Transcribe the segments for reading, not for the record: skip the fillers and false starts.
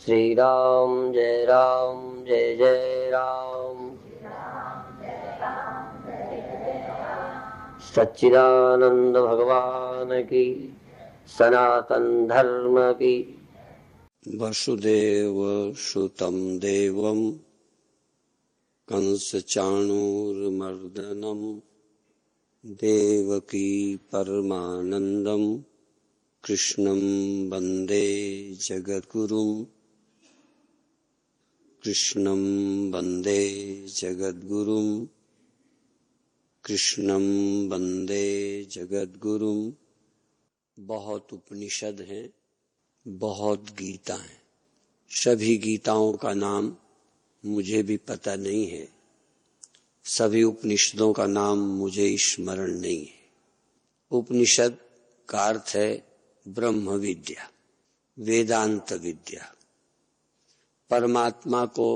श्री राम जय जय राम। सच्चिदानंद भगवान की, सनातन धर्म की। वसुदेव सुतं देवं कंस चाणूरमर्दनं देवकी परमानंदं कृष्णं वंदे जगद्गुरुं। कृष्णं वंदे जगद्गुरुं। कृष्णं वंदे जगद्गुरुं। बहुत उपनिषद हैं, बहुत गीता है। सभी गीताओं का नाम मुझे भी पता नहीं है, सभी उपनिषदों का नाम मुझे स्मरण नहीं है। उपनिषद का अर्थ है ब्रह्म विद्या, वेदांत विद्या, परमात्मा को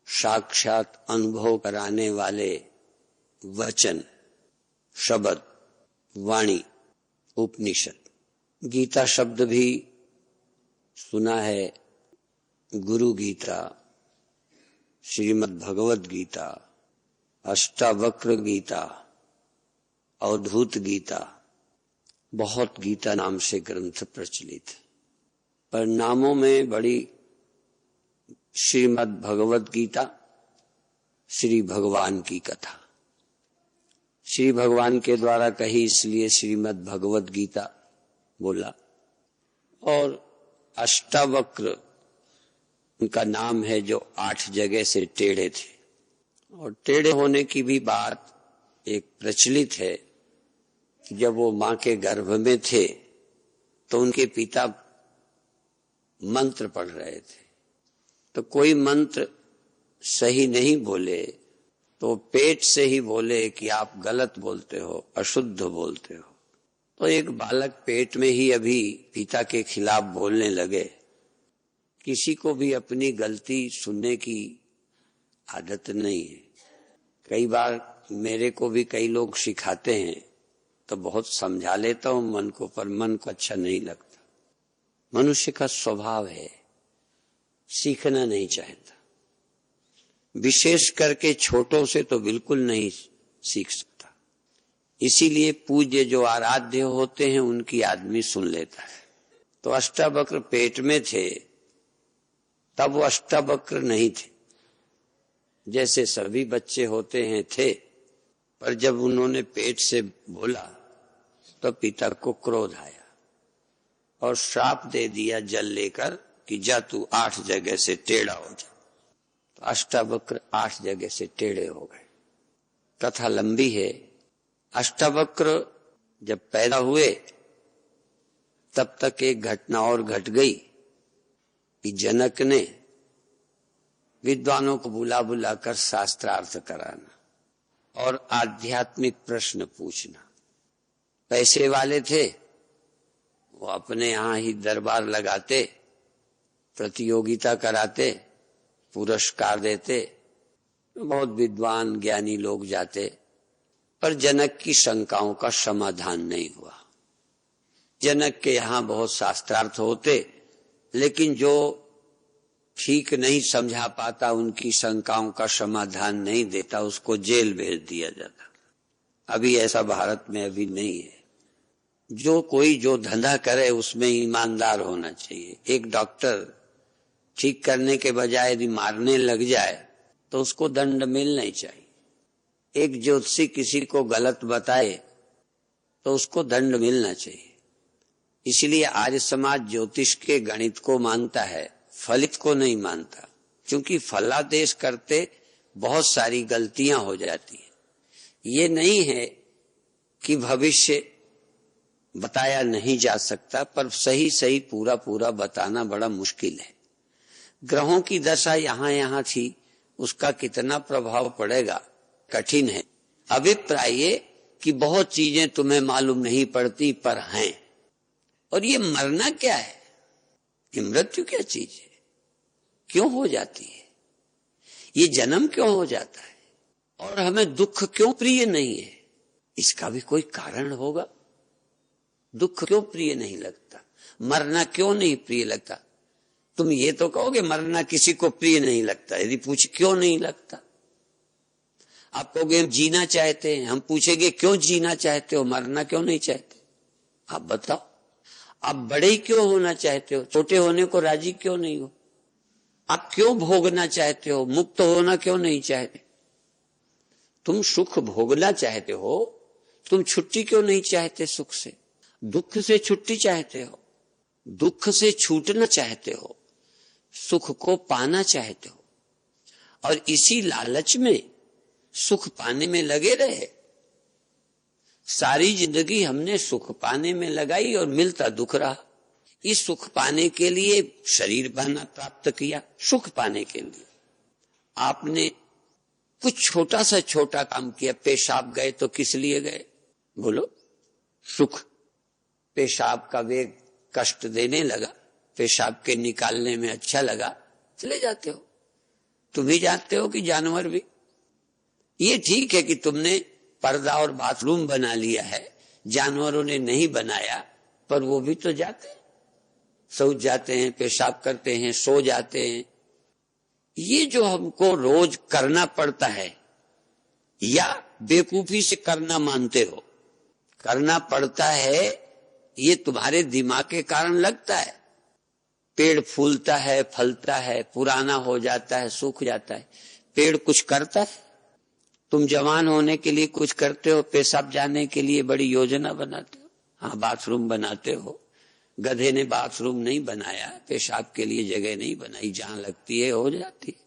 साक्षात अनुभव कराने वाले वचन, शब्द, वाणी, उपनिषद। गीता शब्द भी सुना है, गुरु गीता, श्रीमद् भगवद गीता, अष्टावक्र गीता, अवधूत गीता, बहुत गीता नाम से ग्रंथ प्रचलित है। पर नामों में बड़ी श्रीमद् भगवद गीता, श्री भगवान की कथा, श्री भगवान के द्वारा कही इसलिए श्रीमद् भगवद गीता बोला। और अष्टावक्र उनका नाम है जो 8 जगह से टेढ़े थे। और टेढ़े होने की भी बात एक प्रचलित है कि जब वो मां के गर्भ में थे तो उनके पिता मंत्र पढ़ रहे थे, तो कोई मंत्र सही नहीं बोले तो पेट से ही बोले कि आप गलत बोलते हो, अशुद्ध बोलते हो। तो एक बालक पेट में ही अभी पिता के खिलाफ बोलने लगे। किसी को भी अपनी गलती सुनने की आदत नहीं है। कई बार मेरे को भी कई लोग सिखाते हैं तो बहुत समझा लेता हूं मन को, पर मन को अच्छा नहीं लगता। मनुष्य का स्वभाव है, सीखना नहीं चाहता, विशेष करके छोटों से तो बिल्कुल नहीं सीख सकता। इसीलिए पूज्य जो आराध्य होते हैं उनकी आदमी सुन लेता है। तो अष्टावक्र पेट में थे तब वो अष्टावक्र नहीं थे, जैसे सभी बच्चे होते हैं थे। पर जब उन्होंने पेट से बोला तो पिता को क्रोध आया और श्राप दे दिया जल लेकर कि जा तू 8 जगह से टेढ़ा हो जा। तो अष्टावक्र 8 जगह से टेढ़े हो गए। कथा लंबी है। अष्टावक्र जब पैदा हुए तब तक एक घटना और घट गई कि जनक ने विद्वानों को बुला बुलाकर शास्त्रार्थ कराना और आध्यात्मिक प्रश्न पूछना। पैसे वाले थे, वो अपने यहां ही दरबार लगाते, प्रतियोगिता कराते, पुरस्कार देते, बहुत विद्वान ज्ञानी लोग जाते। पर जनक की शंकाओं का समाधान नहीं हुआ। जनक के यहां बहुत शास्त्रार्थ होते, लेकिन जो ठीक नहीं समझा पाता, उनकी शंकाओं का समाधान नहीं देता, उसको जेल भेज दिया जाता। अभी ऐसा भारत में अभी नहीं है। जो कोई जो धंधा करे उसमें ईमानदार होना चाहिए। एक डॉक्टर ठीक करने के बजाय यदि मारने लग जाए तो उसको दंड मिलना ही चाहिए। एक ज्योतिषी किसी को गलत बताए तो उसको दंड मिलना चाहिए। इसलिए आर्य समाज ज्योतिष के गणित को मानता है, फलित को नहीं मानता, क्योंकि फलादेश करते बहुत सारी गलतियां हो जाती हैं। ये नहीं है कि भविष्य बताया नहीं जा सकता, पर सही सही पूरा पूरा बताना बड़ा मुश्किल है। ग्रहों की दशा यहां थी, उसका कितना प्रभाव पड़ेगा कठिन है। अभिप्राय ये कि बहुत चीजें तुम्हें मालूम नहीं पड़ती पर हैं। और ये मरना क्या है, ये मृत्यु क्या चीज है, क्यों हो जाती है, ये जन्म क्यों हो जाता है, और हमें दुख क्यों प्रिय नहीं है, इसका भी कोई कारण होगा। दुख क्यों प्रिय नहीं लगता, मरना क्यों नहीं प्रिय लगता। तुम ये तो कहोगे मरना किसी को प्रिय नहीं लगता। यदि पूछ क्यों नहीं लगता, आप कहोगे हम जीना चाहते हैं। हम पूछेंगे क्यों जीना चाहते हो, मरना क्यों नहीं चाहते? आप बताओ, आप बड़े क्यों होना चाहते हो, छोटे होने को राजी क्यों नहीं हो? आप क्यों भोगना चाहते हो, मुक्त होना क्यों नहीं चाहते? तुम सुख भोगना चाहते हो, तुम छुट्टी क्यों नहीं चाहते सुख से? दुख से छुट्टी चाहते हो, दुख से छूटना चाहते हो, सुख को पाना चाहते हो, और इसी लालच में सुख पाने में लगे रहे। सारी जिंदगी हमने सुख पाने में लगाई और मिलता दुख रहा। इस सुख पाने के लिए शरीर बना प्राप्त किया, सुख पाने के लिए आपने कुछ छोटा सा छोटा काम किया। पेशाब गए तो किस लिए गए बोलो? सुख। पेशाब का वेग कष्ट देने लगा, पेशाब के निकालने में अच्छा लगा, चले जाते हो। तुम ही जानते हो कि जानवर भी। ये ठीक है कि तुमने पर्दा और बाथरूम बना लिया है, जानवरों ने नहीं बनाया, पर वो भी तो जाते हैं, शौच जाते हैं, पेशाब करते हैं, सो जाते हैं। ये जो हमको रोज करना पड़ता है या बेवकूफी से करना मानते हो, करना पड़ता है, ये तुम्हारे दिमाग के कारण लगता है। पेड़ फूलता है, फलता है, पुराना हो जाता है, सूख जाता है, पेड़ कुछ करता है? तुम जवान होने के लिए कुछ करते हो, पेशाब जाने के लिए बड़ी योजना बनाते हो। हाँ, बाथरूम बनाते हो। गधे ने बाथरूम नहीं बनाया, पेशाब के लिए जगह नहीं बनाई, जहां लगती है हो जाती है,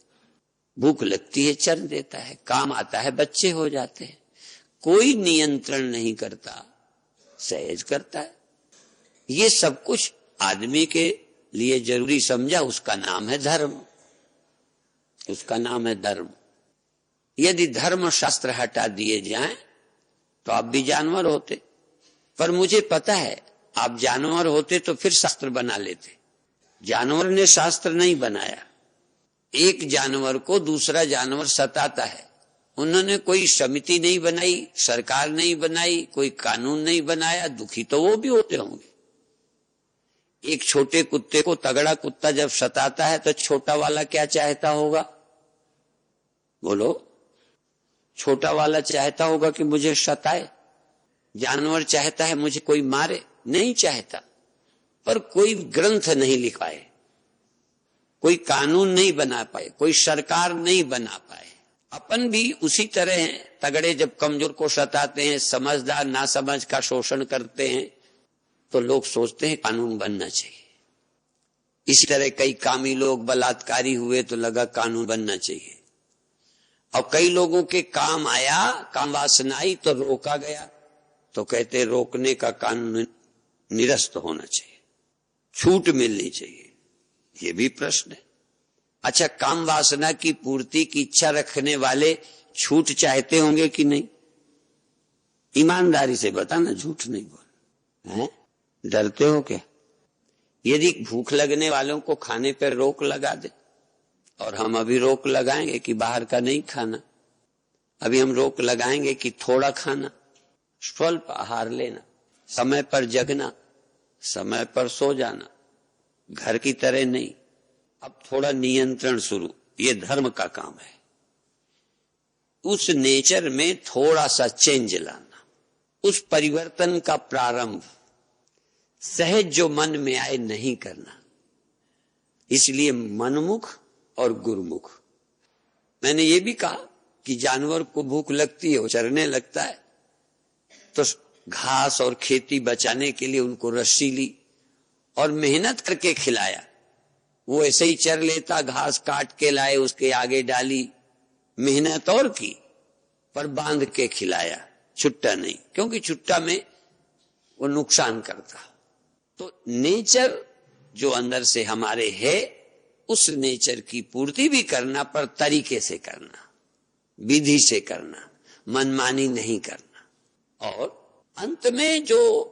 भूख लगती है चर देता है, काम आता है बच्चे हो जाते हैं। कोई नियंत्रण नहीं करता, सहज करता है। ये सब कुछ आदमी के लिए जरूरी समझा, उसका नाम है धर्म, उसका नाम है धर्म। यदि धर्म शास्त्र हटा दिए जाएं तो आप भी जानवर होते। पर मुझे पता है आप जानवर होते तो फिर शास्त्र बना लेते। जानवर ने शास्त्र नहीं बनाया। एक जानवर को दूसरा जानवर सताता है, उन्होंने कोई समिति नहीं बनाई, सरकार नहीं बनाई, कोई कानून नहीं बनाया, दुखी तो वो भी होते होंगे। एक छोटे कुत्ते को तगड़ा कुत्ता जब सताता है तो छोटा वाला क्या चाहता होगा बोलो? छोटा वाला चाहता होगा कि मुझे सताए। जानवर चाहता है मुझे कोई मारे? नहीं चाहता। पर कोई ग्रंथ नहीं लिख पाए, कोई कानून नहीं बना पाए, कोई सरकार नहीं बना पाए। अपन भी उसी तरह हैं। तगड़े जब कमजोर को सताते हैं, समझदार नासमझ का शोषण करते हैं, तो लोग सोचते हैं कानून बनना चाहिए। इसी तरह कई कामी लोग बलात्कारी हुए तो लगा कानून बनना चाहिए। और कई लोगों के काम आया, काम वासना आई तो रोका गया, तो कहते रोकने का कानून निरस्त होना चाहिए, छूट मिलनी चाहिए। ये भी प्रश्न है। अच्छा, काम वासना की पूर्ति की इच्छा रखने वाले छूट चाहते होंगे कि नहीं? ईमानदारी से बताना, झूठ नहीं बोल है? डरते हो क्या? यदि भूख लगने वालों को खाने पर रोक लगा दे, और हम अभी रोक लगाएंगे कि बाहर का नहीं खाना, अभी हम रोक लगाएंगे कि थोड़ा खाना, स्वल्प आहार लेना, समय पर जगना, समय पर सो जाना, घर की तरह नहीं। अब थोड़ा नियंत्रण शुरू, ये धर्म का काम है। उस नेचर में थोड़ा सा चेंज लाना, उस परिवर्तन का प्रारंभ सहज जो मन में आए नहीं करना। इसलिए मनमुख और गुरुमुख। मैंने ये भी कहा कि जानवर को भूख लगती है, वो चरने लगता है, तो घास और खेती बचाने के लिए उनको रस्सी ली और मेहनत करके खिलाया। वो ऐसे ही चर लेता, घास काट के लाए, उसके आगे डाली, मेहनत और की, पर बांध के खिलाया, छुट्टा नहीं, क्योंकि छुट्टा में वो नुकसान करता। तो नेचर जो अंदर से हमारे है, उस नेचर की पूर्ति भी करना, पर तरीके से करना, विधि से करना, मनमानी नहीं करना। और अंत में जो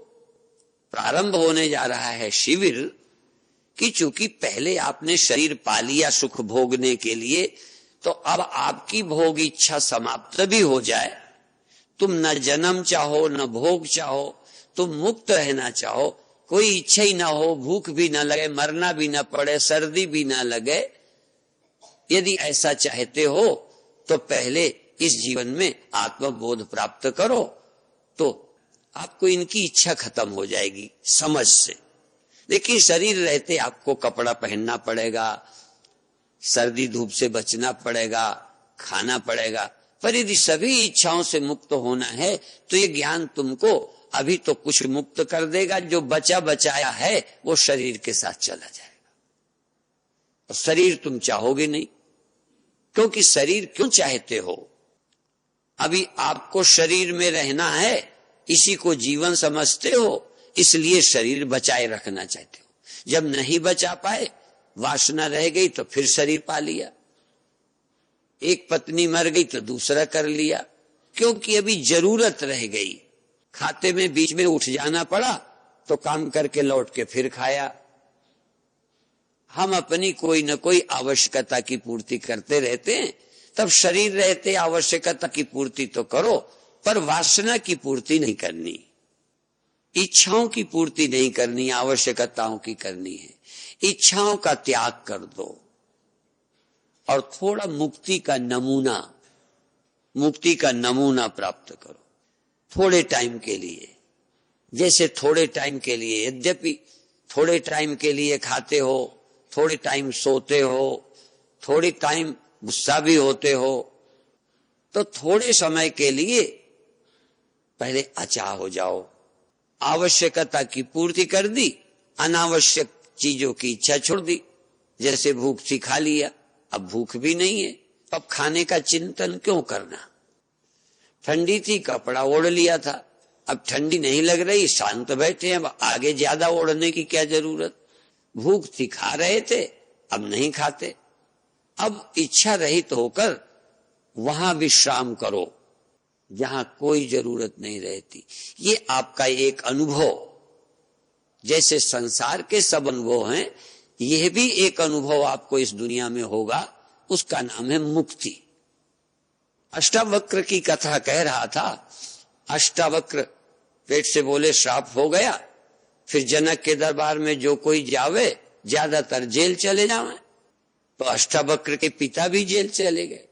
प्रारंभ होने जा रहा है शिविर, कि चूंकि पहले आपने शरीर पा लिया सुख भोगने के लिए, तो अब आपकी भोग इच्छा समाप्त भी हो जाए, तुम न जन्म चाहो न भोग चाहो, तुम मुक्त रहना चाहो, कोई इच्छा ही ना हो, भूख भी ना लगे, मरना भी ना पड़े, सर्दी भी ना लगे, यदि ऐसा चाहते हो तो पहले इस जीवन में आत्मबोध प्राप्त करो, तो आपको इनकी इच्छा खत्म हो जाएगी समझ से। लेकिन शरीर रहते आपको कपड़ा पहनना पड़ेगा, सर्दी धूप से बचना पड़ेगा, खाना पड़ेगा, पर यदि सभी इच्छाओं से मुक्त होना है तो ये ज्ञान तुमको अभी तो कुछ मुक्त कर देगा, जो बचा बचाया है वो शरीर के साथ चला जाएगा। और शरीर तुम चाहोगे नहीं, क्योंकि शरीर क्यों चाहते हो? अभी आपको शरीर में रहना है, इसी को जीवन समझते हो, इसलिए शरीर बचाए रखना चाहते हो। जब नहीं बचा पाए, वासना रह गई, तो फिर शरीर पा लिया। एक पत्नी मर गई तो दूसरा कर लिया, क्योंकि अभी जरूरत रह गई। खाते में बीच में उठ जाना पड़ा तो काम करके लौट के फिर खाया। हम अपनी कोई न कोई आवश्यकता की पूर्ति करते रहते हैं, तब शरीर रहते आवश्यकता की पूर्ति तो करो, पर वासना की पूर्ति नहीं करनी, इच्छाओं की पूर्ति नहीं करनी, आवश्यकताओं की करनी है। इच्छाओं का त्याग कर दो और थोड़ा मुक्ति का नमूना प्राप्त करो थोड़े टाइम के लिए। जैसे थोड़े टाइम के लिए, यद्यपि थोड़े टाइम के लिए खाते हो, थोड़े टाइम सोते हो, थोड़ी टाइम गुस्सा भी होते हो, तो थोड़े समय के लिए पहले अचाह हो जाओ। आवश्यकता की पूर्ति कर दी, अनावश्यक चीजों की इच्छा छोड़ दी। जैसे भूख थी, खा लिया, अब भूख भी नहीं है, अब खाने का चिंतन क्यों करना। ठंडी थी, कपड़ा ओढ़ लिया था, अब ठंडी नहीं लग रही, शांत बैठे हैं, अब आगे ज्यादा ओढ़ने की क्या जरूरत। भूख थी, खा रहे थे, अब नहीं खाते। अब इच्छा रहित होकर वहां विश्राम करो जहां कोई जरूरत नहीं रहती। ये आपका एक अनुभव, जैसे संसार के सब अनुभव हैं, यह भी एक अनुभव आपको इस दुनिया में होगा, उसका नाम है मुक्ति। अष्टावक्र की कथा कह रहा था। अष्टावक्र पेट से बोले श्राप हो गया, फिर जनक के दरबार में जो कोई जावे ज्यादातर जेल चले जावे। तो अष्टावक्र के पिता भी जेल चले गए।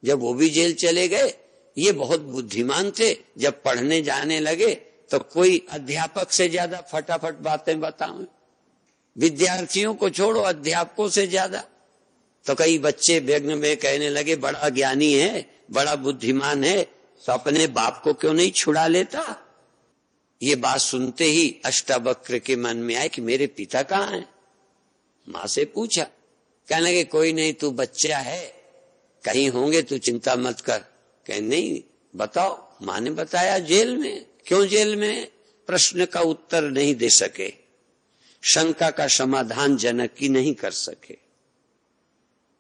जब वो भी जेल चले गए, ये बहुत बुद्धिमान थे, जब पढ़ने जाने लगे तो कोई अध्यापक से ज्यादा फटाफट बातें बतावे। विद्यार्थियों को छोड़ो, अध्यापकों से ज्यादा। तो कई बच्चे व्यग्र में कहने लगे, बड़ा ज्ञानी है, बड़ा बुद्धिमान है, तो अपने बाप को क्यों नहीं छुड़ा लेता। ये बात सुनते ही अष्टावक्र के मन में आए कि मेरे पिता कहाँ हैं। माँ से पूछा, कहने लगे कोई नहीं, तू बच्चा है, कहीं होंगे, तू चिंता मत कर। कहे नहीं, बताओ। माँ ने बताया, जेल में। क्यों जेल में? प्रश्न का उत्तर नहीं दे सके, शंका का समाधान जनक की नहीं कर सके।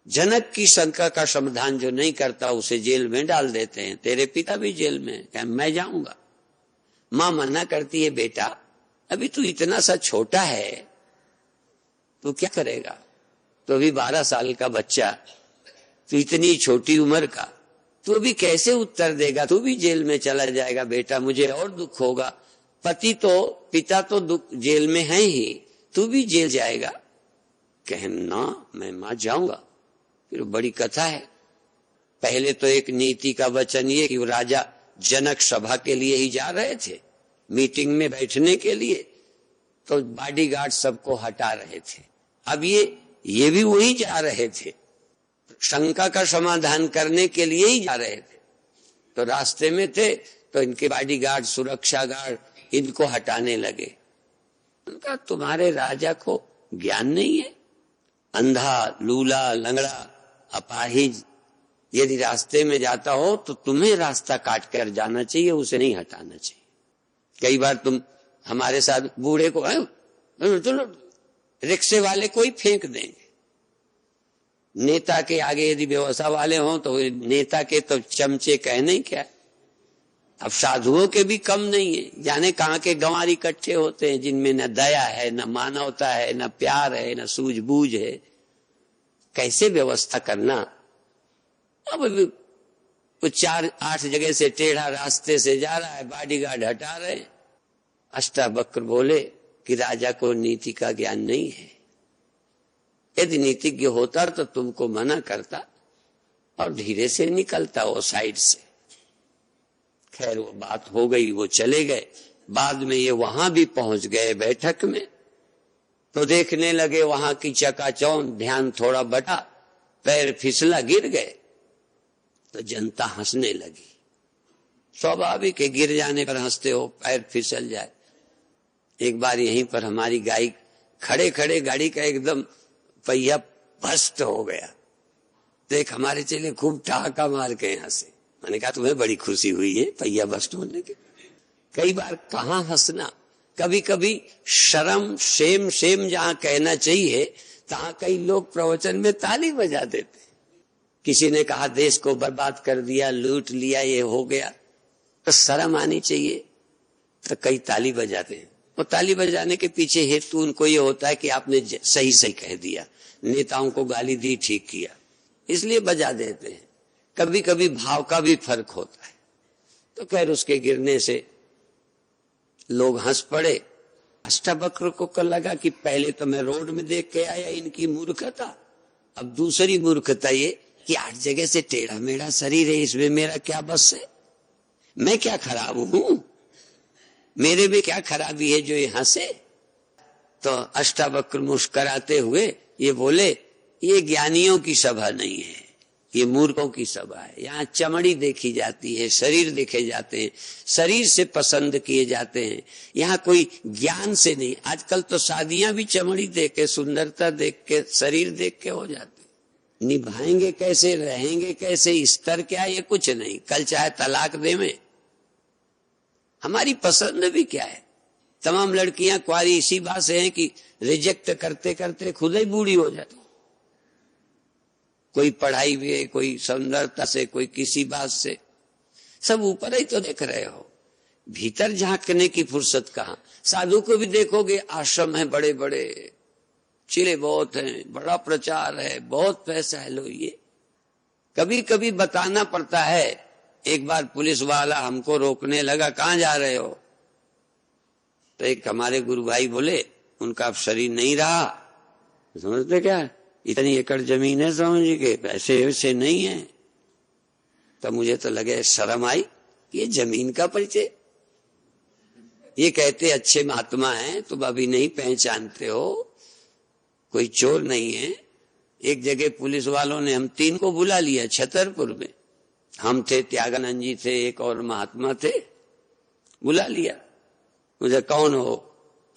जनक की शंका का समाधान जो नहीं करता उसे जेल में डाल देते हैं। तेरे पिता भी जेल में। कहे मैं जाऊंगा। मां मना करती है, बेटा अभी तू इतना सा छोटा है, तू क्या करेगा? तो अभी 12 साल का बच्चा, तू इतनी छोटी उम्र का, तू अभी कैसे उत्तर देगा? तू भी जेल में चला जाएगा। बेटा मुझे और दुख होगा, पिता तो दुख जेल में है ही, तू भी जेल जाएगा। कहे ना, मैं मां जाऊंगा। फिर बड़ी कथा है। पहले तो एक नीति का वचन ये कि राजा जनक सभा के लिए ही जा रहे थे, मीटिंग में बैठने के लिए, तो बॉडीगार्ड सबको हटा रहे थे। अब ये भी वही जा रहे थे, शंका का समाधान करने के लिए ही जा रहे थे। तो रास्ते में थे तो इनके बॉडीगार्ड, सुरक्षा गार्ड इनको हटाने लगे। उनका तुम्हारे राजा को ज्ञान नहीं है? अंधा, लूला, लंगड़ा, अपाहिज यदि रास्ते में जाता हो तो तुम्हें रास्ता काट कर जाना चाहिए, उसे नहीं हटाना चाहिए। कई बार तुम हमारे साथ बूढ़े को चलो रिक्शे वाले को ही फेंक देंगे। नेता के आगे यदि व्यवस्था वाले हों तो नेता के तो चमचे कहने ही क्या। अब साधुओं के भी कम नहीं है, जाने कहां के गंवार इकट्ठे होते हैं जिनमें न दया है, न मानवता है, न प्यार है, न सूझबूझ है। कैसे व्यवस्था करना। अब वो 4-8 जगह से टेढ़ा रास्ते से जा रहा है, बॉडीगार्ड हटा रहे। अष्टावक्र बोले कि राजा को नीति का ज्ञान नहीं है। यदि नीतिज्ञ होता तो तुमको मना करता और धीरे से निकलता वो साइड से। खैर वो बात हो गई, वो चले गए। बाद में ये वहां भी पहुंच गए बैठक में, तो देखने लगे वहां की चकाचौंध, ध्यान थोड़ा बटा, पैर फिसला, गिर गए। तो जनता हंसने लगी। स्वाभाविक है, गिर जाने पर हंसते हो, पैर फिसल जाए। एक बार यहीं पर हमारी गाड़ी खड़े खड़े गाड़ी का एकदम पहिया बस्ट हो गया। देख हमारे चेले खूब ठहाका मार के हंसे। मैंने कहा तुम्हें बड़ी खुशी हुई है पहिया बस्ट होने की। कई बार कहाँ हंसना, कभी कभी शर्म शेम जहाँ कहना चाहिए तहाँ कई लोग प्रवचन में ताली बजा देते। किसी ने कहा देश को बर्बाद कर दिया, लूट लिया, ये हो गया, तो शर्म आनी चाहिए, तो कई ताली बजाते हैं। वो ताली बजाने के पीछे हेतु उनको ये होता है कि आपने सही सही कह दिया, नेताओं को गाली दी, ठीक किया, इसलिए बजा देते हैं। कभी कभी भाव का भी फर्क होता है। तो खैर उसके गिरने से लोग हंस पड़े। अष्टावक्र को लगा कि पहले तो मैं रोड में देख के आया इनकी मूर्खता, अब दूसरी मूर्खता ये कि 8 जगह से टेढ़ा मेढ़ा शरीर है, इसमें मेरा क्या बस है, मैं क्या खराब हूं, मेरे में क्या खराबी है जो ये हंसे। तो अष्टावक्र मुस्कुराते हुए ये बोले ये ज्ञानियों की सभा नहीं है, ये मूर्खों की सभा है। यहाँ चमड़ी देखी जाती है, शरीर देखे जाते हैं, शरीर से पसंद किए जाते हैं, यहाँ कोई ज्ञान से नहीं। आजकल तो शादियां भी चमड़ी देख के, सुंदरता देख के, शरीर देख के हो जाती। निभाएंगे कैसे, रहेंगे कैसे, स्तर क्या, ये कुछ नहीं। कल चाहे तलाक दे में, हमारी पसंद भी क्या है। तमाम लड़कियां कुंवारी इसी बात से हैं कि रिजेक्ट करते करते खुद ही बूढ़ी हो जाती। कोई पढ़ाई भी है, कोई सुंदरता से, कोई किसी बात से, सब ऊपर ही तो देख रहे हो, भीतर झांकने की फुर्सत कहाँ। साधु को भी देखोगे, आश्रम है बड़े बड़े, चिले बहुत हैं, बड़ा प्रचार है, बहुत पैसा है। लो ये कभी कभी बताना पड़ता है। एक बार पुलिस वाला हमको रोकने लगा, कहाँ जा रहे हो, तो एक हमारे गुरु भाई बोले उनका अब शरीर नहीं रहा। समझते क्या, इतनी एकड़ जमीन है, समझ के पैसे वैसे नहीं है। तब मुझे तो लगे शर्म आई, ये जमीन का परिचय। ये कहते अच्छे महात्मा हैं, तुम अभी नहीं पहचानते हो, कोई चोर नहीं है। एक जगह पुलिस वालों ने हम 3 को बुला लिया छतरपुर में, हम थे, त्यागानंद जी थे, एक और महात्मा थे, बुला लिया। मुझे कौन हो,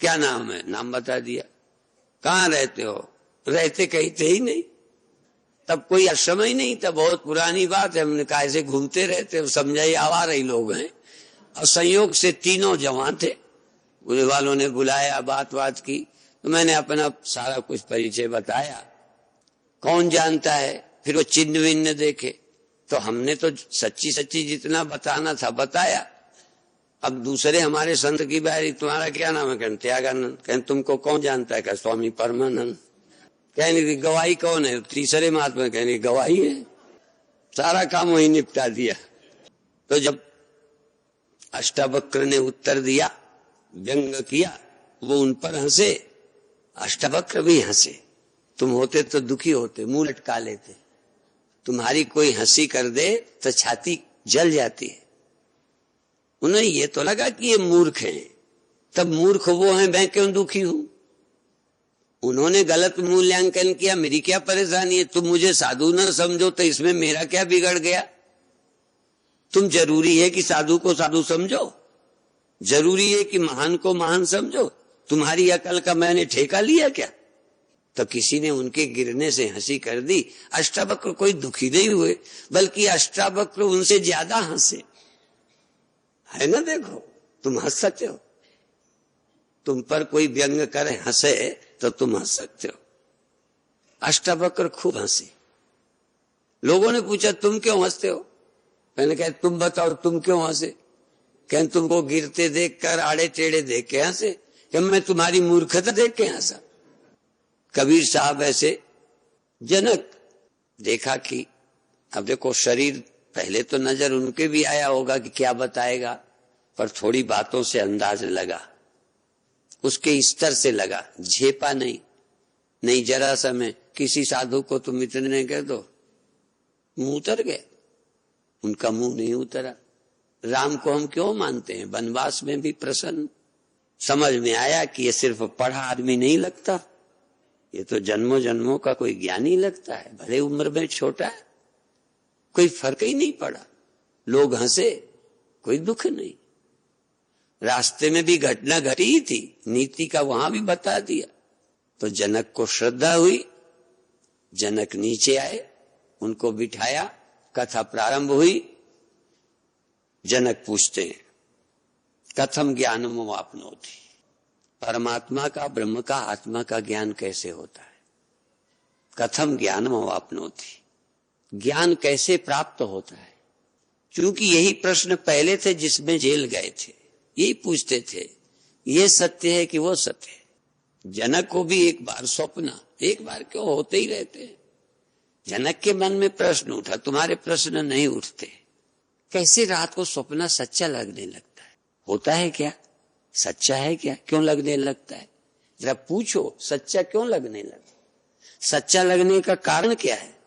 क्या नाम है, नाम बता दिया। कहाँ रहते हो, रहते कहीं थे ही नहीं। तब कोई आश्रम ही नहीं था, बहुत पुरानी बात है। हमने कहा ऐसे घूमते रहते, समझाई आवारा ही लोग हैं। और संयोग से तीनों जवान थे। पुलिस वालों ने बुलाया, बात की, तो मैंने अपना सारा कुछ परिचय बताया। कौन जानता है, फिर वो चिन्ह विन्ह देखे, तो हमने तो सच्ची सच्ची जितना बताना था बताया। अब दूसरे हमारे संत की बारी, तुम्हारा क्या नाम है, कहते त्यागानंद। कहते तुमको कौन जानता है, कहते स्वामी परमानंद। कहने गवाही कौन है, तीसरे महात्मा कहने गवाही है। सारा काम वही निपटा दिया। तो जब अष्टावक्र ने उत्तर दिया, व्यंग किया, वो उन पर हंसे, अष्टावक्र भी हंसे। तुम होते तो दुखी होते, मुंह लटका लेते। तुम्हारी कोई हंसी कर दे तो छाती जल जाती है। उन्हें ये तो लगा कि ये मूर्ख हैं। तब मूर्ख वो हैं, मैं क्यों दुखी हूं। उन्होंने गलत मूल्यांकन किया, मेरी क्या परेशानी है। तुम मुझे साधु न समझो तो इसमें मेरा क्या बिगड़ गया। तुम जरूरी है कि साधु को साधु समझो, जरूरी है कि महान को महान समझो। तुम्हारी अकल का मैंने ठेका लिया क्या। तो किसी ने उनके गिरने से हंसी कर दी। अष्टावक्र कोई दुखी नहीं हुए, बल्कि अष्टावक्र उनसे ज्यादा हंसे। है ना, देखो तुम हंस सकते हो, तुम पर कोई व्यंग करे हंसे तो तुम हंस सकते हो। अष्टावक्र खूब हंसे। लोगों ने पूछा तुम क्यों हंसते हो। मैंने कहा तुम बताओ तुम क्यों हंसे। कहते तुमको गिरते देखकर, आड़े टेढ़े देख के हंसे। कि मैं तुम्हारी मूर्खता देख के हंसा। कबीर साहब ऐसे, जनक देखा कि अब देखो शरीर, पहले तो नजर उनके भी आया होगा कि क्या बताएगा, पर थोड़ी बातों से अंदाज लगा। उसके स्तर से लगा, झेपा नहीं जरा सा में किसी साधु को तुम इतने कह दो मुंह उतर गया, उनका मुंह नहीं उतरा। राम को हम क्यों मानते हैं? वनवास में भी प्रसन्न, समझ में आया कि ये सिर्फ पढ़ा आदमी नहीं लगता, ये तो जन्मों जन्मों का कोई ज्ञानी लगता है, भले उम्र में छोटा है, कोई फर्क ही नहीं पड़ा। लोग हंसे, कोई दुख नहीं। रास्ते में भी घटना घटी ही थी, नीति का वहां भी बता दिया। तो जनक को श्रद्धा हुई, जनक नीचे आए, उनको बिठाया, कथा प्रारंभ हुई। जनक पूछते हैं कथम ज्ञानम वापनोति, परमात्मा का, ब्रह्म का, आत्मा का ज्ञान कैसे होता है? कथम ज्ञानम वापनोति, ज्ञान कैसे प्राप्त होता है? क्योंकि यही प्रश्न पहले थे जिसमें जेल गए थे, यही पूछते थे, ये सत्य है कि वो सत्य है। जनक को भी एक बार स्वप्न, एक बार क्यों, होते ही रहते हैं। जनक के मन में प्रश्न उठा, तुम्हारे प्रश्न नहीं उठते। कैसे रात को स्वप्न सच्चा लगने लगता है? होता है क्या? सच्चा है क्या? क्यों लगने लगता है? जरा पूछो, सच्चा क्यों लगने लगता? सच्चा लगने का कारण क्या है?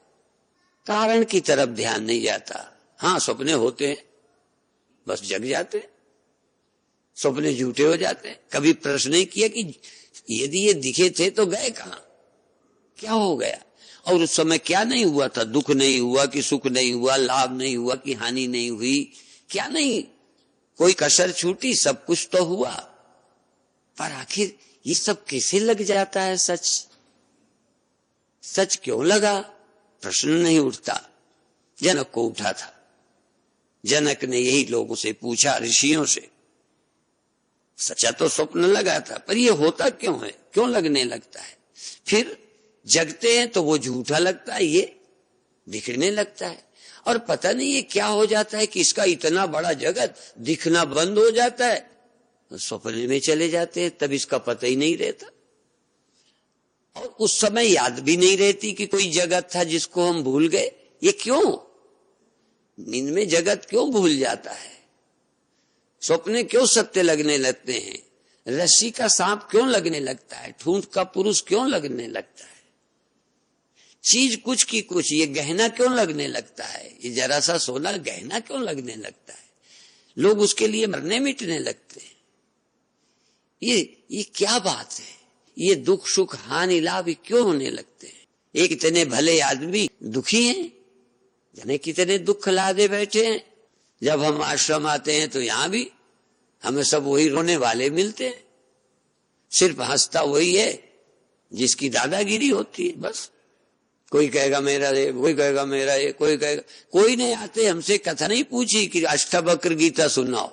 कारण की तरफ ध्यान नहीं जाता। हाँ, सपने होते हैं, बस जग जाते हैं, सपने झूठे हो जाते हैं। कभी प्रश्न नहीं किया कि यदि ये दिखे थे तो गए कहां, क्या हो गया? और उस समय क्या नहीं हुआ था? दुख नहीं हुआ कि सुख नहीं हुआ, लाभ नहीं हुआ कि हानि नहीं हुई, क्या नहीं, कोई कसर छूटी, सब कुछ तो हुआ। पर आखिर ये सब कैसे लग जाता है? सच क्यों लगा? प्रश्न नहीं उठता। जनक को उठा था। जनक ने यही लोगों से पूछा, ऋषियों से, सच्चा तो स्वप्न लगा था, पर ये होता क्यों है, क्यों लगने लगता है? फिर जगते हैं तो वो झूठा लगता है, ये दिखने लगता है, और पता नहीं ये क्या हो जाता है कि इसका इतना बड़ा जगत दिखना बंद हो जाता है, तो स्वप्न में चले जाते हैं, तब इसका पता ही नहीं रहता। और उस समय याद भी नहीं रहती कि कोई जगत था जिसको हम भूल गए। ये क्यों? नींद में जगत क्यों भूल जाता है? स्वप्ने क्यों सत्य लगने लगते हैं? रस्सी का सांप क्यों लगने लगता है? ठूंठ का पुरुष क्यों लगने लगता है? चीज कुछ की कुछ, ये गहना क्यों लगने लगता है? ये जरा सा सोना गहना क्यों लगने लगता है? लोग उसके लिए मरने मिटने लगते हैं। ये क्या बात है? ये दुख सुख हानि लाभ क्यों होने लगते हैं? एक इतने भले आदमी दुखी हैं, जाने कितने दुख लादे बैठे हैं। जब हम आश्रम आते हैं तो यहां भी हमें सब वही रोने वाले मिलते हैं, सिर्फ हंसता वही है जिसकी दादागिरी होती है। बस कोई कहेगा मेरा ये, कोई कहेगा मेरा ये, कोई कहेगा, कोई नहीं आते हमसे कथा नहीं पूछी कि अष्टवक्र गीता सुनाओ,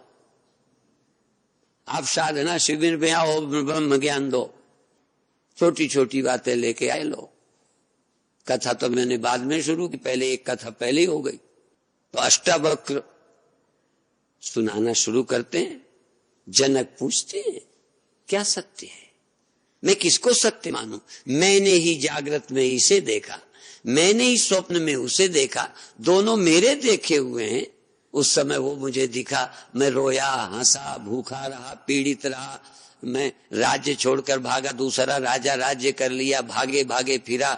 आप साधना शिविर में आओ, ब्रह्म ज्ञान दो, छोटी छोटी बातें लेके आए लोग। कथा तो मैंने बाद में शुरू की, पहले एक कथा पहले ही हो गई। तो अष्टवक्र सुनाना शुरू करते हैं। जनक पूछते हैं क्या सत्य है? मैं किसको सत्य मानूं? मैंने ही जागृत में इसे देखा, मैंने ही स्वप्न में उसे देखा, दोनों मेरे देखे हुए हैं। उस समय वो मुझे दिखा, मैं रोया, हंसा, भूखा रहा, पीड़ित रहा, मैं राज्य छोड़कर भागा, दूसरा राजा राज्य कर लिया, भागे भागे फिरा,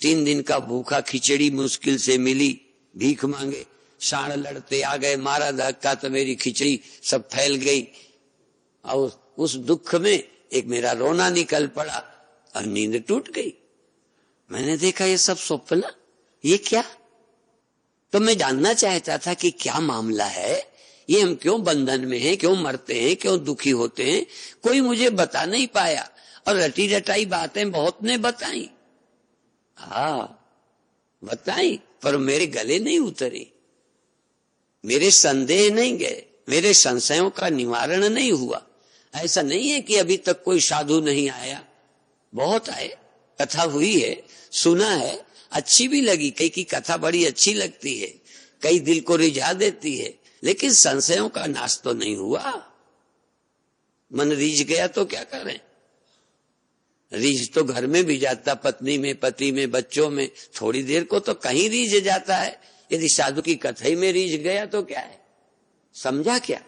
3 दिन का भूखा, खिचड़ी मुश्किल से मिली, भीख मांगे, साण लड़ते आ गए, मारा धक्का तो मेरी खिचड़ी सब फैल गई। और उस दुख में एक मेरा रोना निकल पड़ा और नींद टूट गई। मैंने देखा ये सब स्वप्न, ये क्या? तो मैं जानना चाहता था कि क्या मामला है, ये हम क्यों बंधन में हैं, क्यों मरते हैं, क्यों दुखी होते हैं? कोई मुझे बता नहीं पाया, और रटी रटाई बातें बहुत ने बताई, बताई, पर मेरे गले नहीं उतरी, मेरे संदेह नहीं गए, मेरे संशयों का निवारण नहीं हुआ। ऐसा नहीं है कि अभी तक कोई साधु नहीं आया, बहुत आए, कथा हुई है, सुना है, अच्छी भी लगी, कई की कथा बड़ी अच्छी लगती है, कई दिल को रिझा देती है, लेकिन संशयों का नाश तो नहीं हुआ। मन रीझ गया तो क्या करें? रीझ तो घर में भी जाता, पत्नी में, पति में, बच्चों में, थोड़ी देर को तो कहीं रीझ जाता है। यदि साधु की कथा ही में रीझ गया तो क्या है? समझा क्या?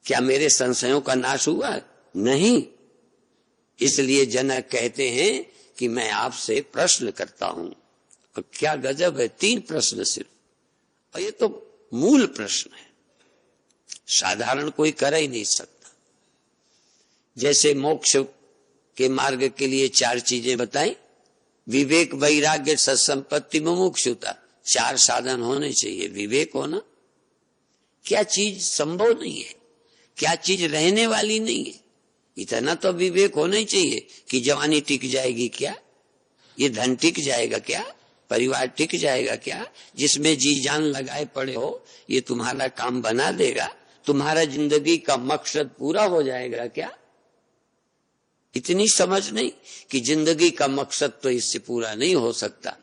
क्या मेरे संशयों का नाश हुआ? नहीं, इसलिए जनक कहते हैं कि मैं आपसे प्रश्न करता हूं। और क्या गजब है, 3 प्रश्न सिर्फ, और ये तो मूल प्रश्न है, साधारण कोई कर ही नहीं सकता। जैसे मोक्ष के मार्ग के लिए 4 चीजें बताई, विवेक, वैराग्य, सत्संपत्ति, मुमुक्षुता, 4 साधन होने चाहिए। विवेक होना, क्या चीज संभव नहीं है, क्या चीज रहने वाली नहीं है, इतना तो विवेक होना ही चाहिए कि जवानी टिक जाएगी क्या, ये धन टिक जाएगा क्या, परिवार टिक जाएगा क्या, जिसमें जी जान लगाए पड़े हो ये तुम्हारा काम बना देगा, तुम्हारा जिंदगी का मकसद पूरा हो जाएगा क्या। इतनी समझ नहीं कि जिंदगी का मकसद तो इससे पूरा नहीं हो सकता।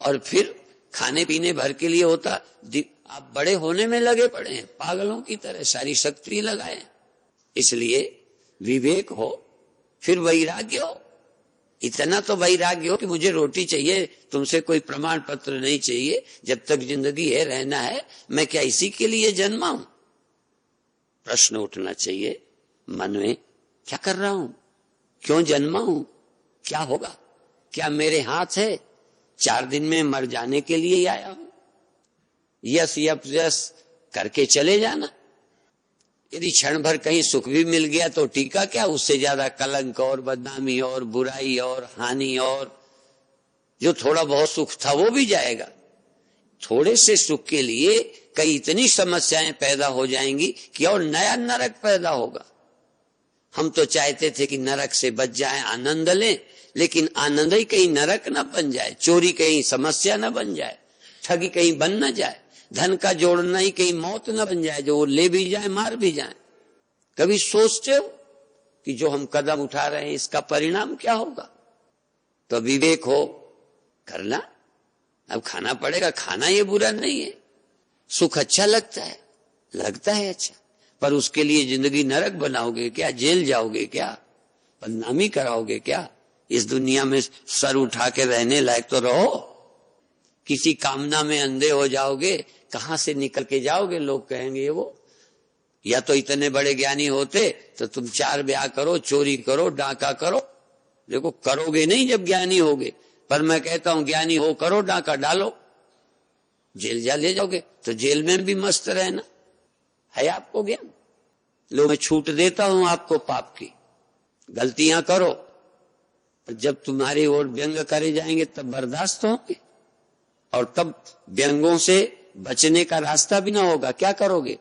और फिर खाने पीने भर के लिए होता, आप बड़े होने में लगे पड़े हैं, पागलों की तरह सारी शक्ति लगाए। इसलिए विवेक हो, फिर वैराग्य हो, इतना तो वैराग्य हो कि मुझे रोटी चाहिए, तुमसे कोई प्रमाण पत्र नहीं चाहिए, जब तक जिंदगी है रहना है, मैं क्या इसी के लिए जन्मा हूं। प्रश्न उठना चाहिए मन में, क्या कर रहा हूं, क्यों जन्मा हूं, क्या होगा, क्या मेरे हाथ है, 4 दिन में मर जाने के लिए आया हूं, यस यस करके चले जाना। यदि क्षण भर कहीं सुख भी मिल गया तो टीका क्या, उससे ज्यादा कलंक और बदनामी और बुराई और हानि, और जो थोड़ा बहुत सुख था वो भी जाएगा। थोड़े से सुख के लिए कई इतनी समस्याएं पैदा हो जाएंगी कि और नया नरक पैदा होगा। हम तो चाहते थे कि नरक से बच जाए, आनंद लें, लेकिन आनंद ही कहीं नरक न बन जाए, चोरी कहीं समस्या न बन जाए, ठगी कहीं बन न जाए, धन का जोड़ना ही कहीं मौत न बन जाए, जो वो ले भी जाए मार भी जाए। कभी सोचते हो कि जो हम कदम उठा रहे हैं इसका परिणाम क्या होगा। तो विवेक हो करना, अब खाना पड़ेगा, खाना ये बुरा नहीं है, सुख अच्छा लगता है अच्छा, पर उसके लिए जिंदगी नरक बनाओगे क्या, जेल जाओगे क्या, बदनामी कराओगे क्या। इस दुनिया में सर उठा के रहने लायक तो रहो, किसी कामना में अंधे हो जाओगे, कहां से निकल के जाओगे। लोग कहेंगे वो, या तो इतने बड़े ज्ञानी होते तो तुम 4 ब्याह करो, चोरी करो, डाका करो। देखो करोगे नहीं जब ज्ञानी होगे, पर मैं कहता हूं ज्ञानी हो करो, डाका डालो, जेल जा ले जाओगे, तो जेल में भी मस्त रहना है आपको ज्ञान। लो मैं छूट देता हूं आपको पाप की, गलतियां करो, जब तुम्हारी ओर व्यंग करे जाएंगे तब बर्दाश्त होंगे, और तब व्यंगों से बचने का रास्ता भी ना होगा। क्या करोगे,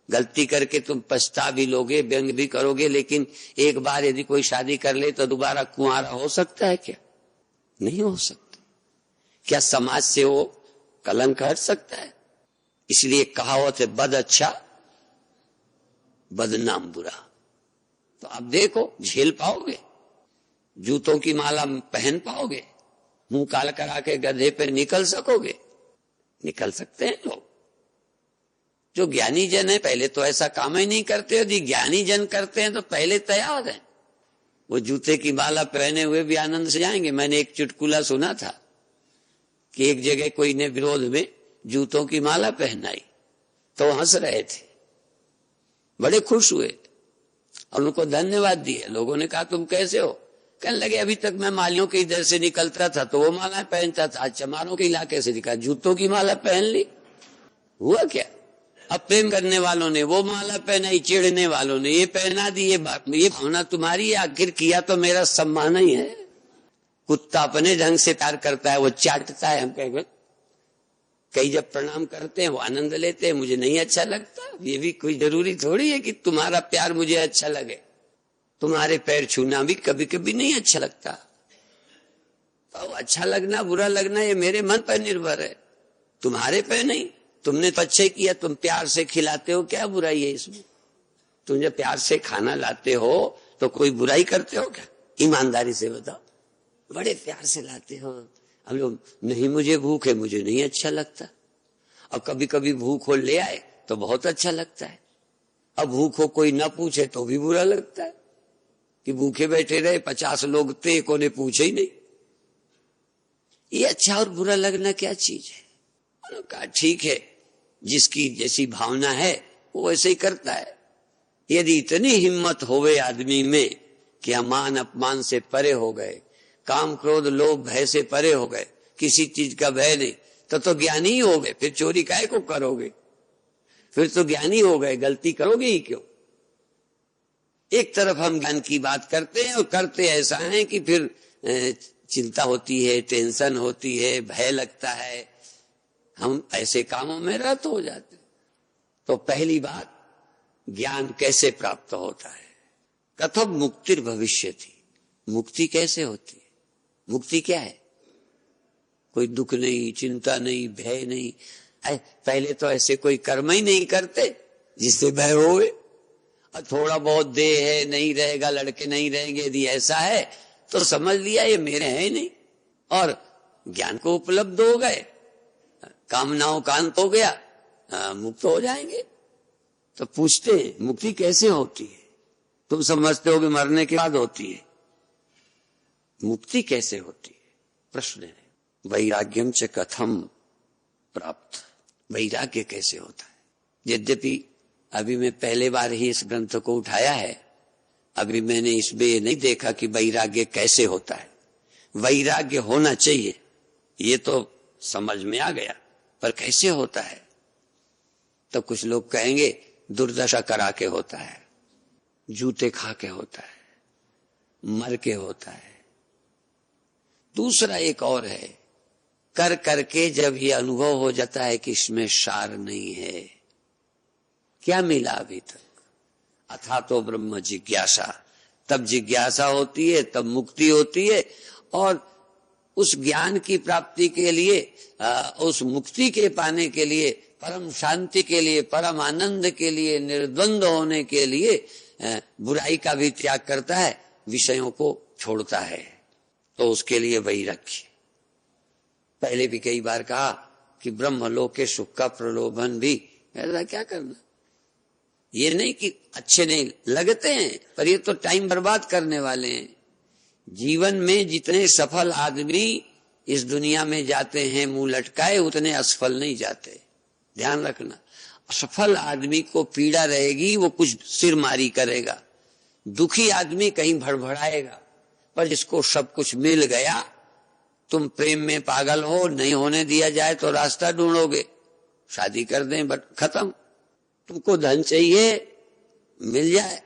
गलती करके तुम पछता भी लोगे, व्यंग भी करोगे, लेकिन एक बार यदि कोई शादी कर ले तो दोबारा कुंवारा हो सकता है क्या, नहीं हो सकता। क्या समाज से वो कलंक हट सकता है। इसलिए कहावत है, बद अच्छा बदनाम बुरा। तो आप देखो झेल पाओगे, जूतों की माला पहन पाओगे, मुंह काला करा के गधे पे निकल सकोगे, निकल सकते हैं लोग। जो ज्ञानी जन है पहले तो ऐसा काम ही नहीं करते, यदि ज्ञानी जन करते हैं तो पहले तैयार है, वो जूते की माला पहने हुए भी आनंद से जाएंगे। मैंने एक चुटकुला सुना था कि एक जगह कोई ने विरोध में जूतों की माला पहनाई, तो हंस रहे थे, बड़े खुश हुए और उनको धन्यवाद दिया। लोगों ने कहा तुम कैसे हो, कहने लगे अभी तक मैं मालियों के इधर से निकलता था तो वो माला पहनता था, आज चमारों के इलाके से निकला जूतों की माला पहन ली, हुआ क्या। अब प्रेम करने वालों ने वो माला पहनाई, चिढ़ने वालों ने ये पहना दी। ये भावना तुम्हारी है, आखिर किया तो मेरा सम्मान ही है। कुत्ता अपने ढंग से प्यार करता है, वो चाटता है, हम कहेंगे कई जब प्रणाम करते हैं वो आनंद लेते हैं, मुझे नहीं अच्छा लगता। ये भी कोई जरूरी थोड़ी है कि तुम्हारा प्यार मुझे अच्छा लगे, तुम्हारे पैर छूना भी कभी कभी नहीं अच्छा लगता। तो अच्छा लगना बुरा लगना ये मेरे मन पर निर्भर है, तुम्हारे पे नहीं। तुमने तो अच्छे किया, तुम प्यार से खिलाते हो, क्या बुराई है इसमें। तुम जब प्यार से खाना लाते हो तो कोई बुराई करते हो क्या, ईमानदारी से बताओ। बड़े प्यार से लाते हो, हम लोग नहीं मुझे भूख है, मुझे नहीं अच्छा लगता। और कभी कभी भूख हो ले आए तो बहुत अच्छा लगता है, अब भूख हो कोई ना पूछे तो भी बुरा लगता है कि भूखे बैठे रहे, 50 लोग थे, एको ने पूछे ही नहीं। ये अच्छा और बुरा लगना क्या चीज है। कहा ठीक है, जिसकी जैसी भावना है वो वैसे ही करता है। यदि इतनी हिम्मत होवे आदमी में कि हम मान अपमान से परे हो गए, काम क्रोध लोभ भय से परे हो गए, किसी चीज का भय नहीं, तो ज्ञानी ही हो गए। फिर चोरी काहे को करोगे? फिर तो ज्ञानी हो गए, गलती करोगे ही क्यों? एक तरफ हम ज्ञान की बात करते हैं और करते ऐसा है कि फिर चिंता होती है, टेंशन होती है, भय लगता है, हम ऐसे कामों में रत हो जाते। तो पहली बात, ज्ञान कैसे प्राप्त होता है? कथम मुक्तिर भविष्यति, मुक्ति कैसे होती है? मुक्ति क्या है? कोई दुख नहीं, चिंता नहीं, भय नहीं। पहले तो ऐसे कोई कर्म ही नहीं करते जिससे भय होए। और थोड़ा बहुत देह है, नहीं रहेगा, लड़के नहीं रहेंगे, यदि ऐसा है तो समझ लिया ये मेरे है नहीं, और ज्ञान को उपलब्ध हो गए, कामनाओं का अंत हो गया, मुक्त हो जाएंगे। तो पूछते हैं मुक्ति कैसे होती है? तुम समझते हो कि मरने के बाद होती है, मुक्ति कैसे होती है? प्रश्न है। वैराग्यम च कथम प्राप्त, वैराग्य कैसे होता है? यद्यपि अभी मैं पहले बार ही इस ग्रंथ को उठाया है, अभी मैंने इसमें ये नहीं देखा कि वैराग्य कैसे होता है। वैराग्य होना चाहिए, ये तो समझ में आ गया, पर कैसे होता है? तो कुछ लोग कहेंगे दुर्दशा करा के होता है, जूते खा के होता है, मर के होता है। दूसरा एक और है, कर करके जब ये अनुभव हो जाता है कि इसमें सार नहीं है, क्या मिला अभी तक? अथा तो ब्रह्म जिज्ञासा, तब जिज्ञासा होती है, तब मुक्ति होती है। और उस ज्ञान की प्राप्ति के लिए, उस मुक्ति के पाने के लिए, परम शांति के लिए, परम आनंद के लिए, निर्द्वंद होने के लिए बुराई का भी त्याग करता है, विषयों को छोड़ता है। तो उसके लिए वैराग्य। पहले भी कई बार कहा कि ब्रह्मलोक के सुख का प्रलोभन भी, ऐसा क्या करना? ये नहीं कि अच्छे नहीं लगते हैं, पर ये तो टाइम बर्बाद करने वाले हैं। जीवन में जितने सफल आदमी इस दुनिया में जाते हैं मुंह लटकाए, उतने असफल नहीं जाते। ध्यान रखना, असफल आदमी को पीड़ा रहेगी, वो कुछ सिरमारी करेगा। दुखी आदमी कहीं भड़बड़ाएगा। पर जिसको सब कुछ मिल गया, तुम प्रेम में पागल हो, नहीं होने दिया जाए तो रास्ता ढूंढोगे, शादी कर दें, बट खत्म। तुमको धन चाहिए, मिल जाए,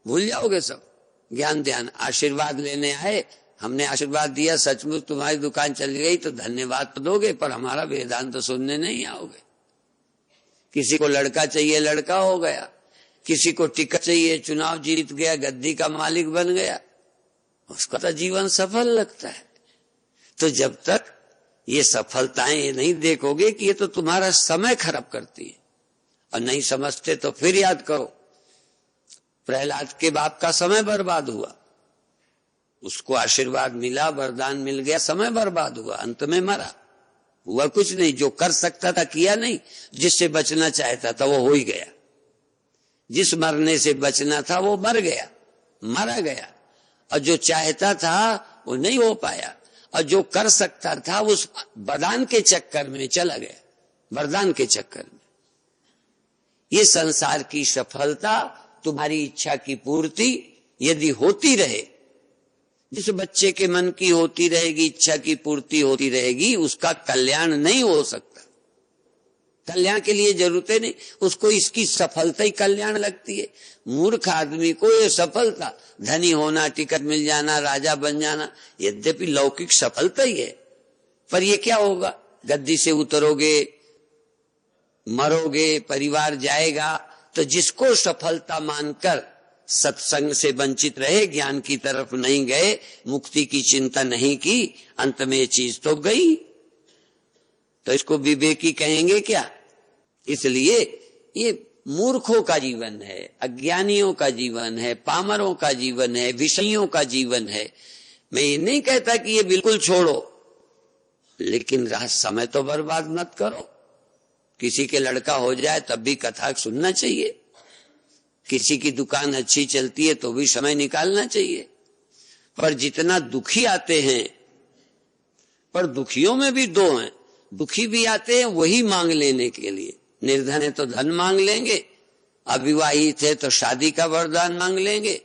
भूल जाओगे सब। ज्ञान ध्यान आशीर्वाद लेने आए, हमने आशीर्वाद दिया, सचमुच तुम्हारी दुकान चल गई तो धन्यवाद तो दोगे, पर हमारा वेदांत तो सुनने नहीं आओगे। किसी को लड़का चाहिए, लड़का हो गया। किसी को टिकट चाहिए, चुनाव जीत गया, गद्दी का मालिक बन गया, उसका तो जीवन सफल लगता है। तो जब तक ये सफलताएं ये नहीं देखोगे कि ये तो तुम्हारा समय खराब करती है, और नहीं समझते तो फिर याद करो, प्रहलाद के बाप का समय बर्बाद हुआ, उसको आशीर्वाद मिला, वरदान मिल गया, समय बर्बाद हुआ, अंत में मरा, हुआ कुछ नहीं। जो कर सकता था किया नहीं, जिससे बचना चाहता था वो हो ही गया। जिस मरने से बचना था वो मर गया, मारा गया, और जो चाहता था वो नहीं हो पाया, और जो कर सकता था उस वरदान के चक्कर में चला गया, वरदान के चक्कर में। ये संसार की सफलता, तुम्हारी इच्छा की पूर्ति यदि होती रहे, जिस बच्चे के मन की होती रहेगी, इच्छा की पूर्ति होती रहेगी, उसका कल्याण नहीं हो सकता। कल्याण के लिए जरूरतें नहीं, उसको इसकी सफलता ही कल्याण लगती है। मूर्ख आदमी को ये सफलता, धनी होना, टिकट मिल जाना, राजा बन जाना, यद्यपि लौकिक सफलता ही है, पर ये क्या होगा? गद्दी से उतरोगे, मरोगे, परिवार जाएगा। तो जिसको सफलता मानकर सत्संग से वंचित रहे, ज्ञान की तरफ नहीं गए, मुक्ति की चिंता नहीं की, अंत में ये चीज तो गई, तो इसको विवेकी कहेंगे क्या? इसलिए ये मूर्खों का जीवन है, अज्ञानियों का जीवन है, पामरों का जीवन है, विषयों का जीवन है। मैं ये नहीं कहता कि ये बिल्कुल छोड़ो, लेकिन समय तो बर्बाद मत करो। किसी के लड़का हो जाए तब भी कथा सुनना चाहिए, किसी की दुकान अच्छी चलती है तो भी समय निकालना चाहिए। पर जितना दुखी आते हैं, पर दुखियों में भी दो हैं, दुखी भी आते हैं वही मांग लेने के लिए, निर्धन है तो धन मांग लेंगे, अविवाहित है तो शादी का वरदान मांग लेंगे,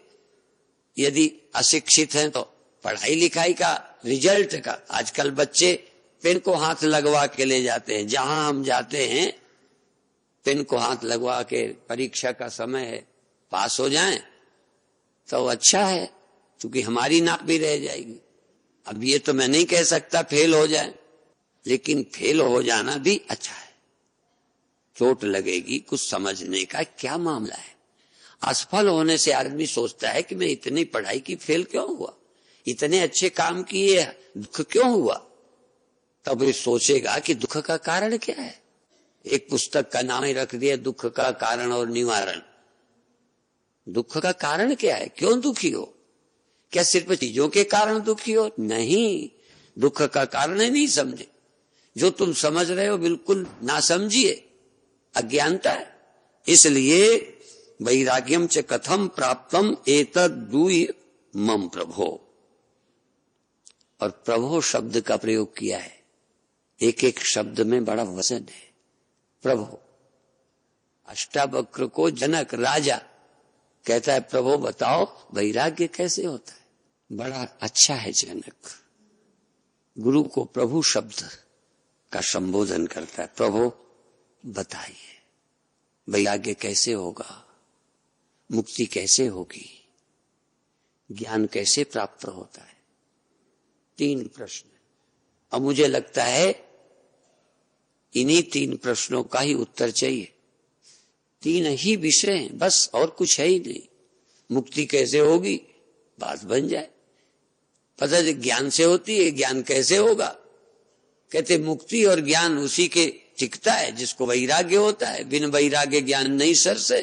यदि अशिक्षित हैं तो पढ़ाई लिखाई का रिजल्ट का, आजकल बच्चे पेन को हाथ लगवा के ले जाते हैं, जहां हम जाते हैं पेन को हाथ लगवा के परीक्षा का समय है पास हो जाएं तो अच्छा है, क्योंकि हमारी नाक भी रह जाएगी। अब ये तो मैं नहीं कह सकता फेल हो जाए, लेकिन फेल हो जाना भी अच्छा है, चोट लगेगी, कुछ समझने का क्या मामला है। असफल होने से आदमी सोचता है कि मैं इतनी पढ़ाई की फेल क्यों हुआ, इतने अच्छे काम किए दुख क्यों हुआ, तब ये सोचेगा कि दुख का कारण क्या है। एक पुस्तक का नाम ही रख दिया दुख का कारण और निवारण। दुख का कारण क्या है, क्यों दुखी हो, क्या सिर्फ चीजों के कारण दुखी हो? नहीं, दुख का कारण ही नहीं समझे। जो तुम समझ रहे हो बिल्कुल ना समझिए, अज्ञानता है। इसलिए वैराग्यम च कथम प्राप्तम एतद्दूय मम प्रभो, और प्रभो शब्द का प्रयोग किया है। एक एक शब्द में बड़ा वजन है। प्रभो, अष्टावक्र को जनक राजा कहता है प्रभो बताओ वैराग्य कैसे होता है। बड़ा अच्छा है जनक, गुरु को प्रभु शब्द का संबोधन करता है। प्रभु बताइए वैराग्य कैसे होगा, मुक्ति कैसे होगी, ज्ञान कैसे प्राप्त होता है। 3 प्रश्न। अब मुझे लगता है इन्हीं 3 प्रश्नों का ही उत्तर चाहिए। 3 ही विषय हैं बस, और कुछ है ही नहीं। मुक्ति कैसे होगी, बात बन जाए। पता है ज्ञान से होती है, ज्ञान कैसे होगा, कहते मुक्ति और ज्ञान उसी के टिकता है जिसको वैराग्य होता है। बिन वैराग्य ज्ञान नहीं सर से,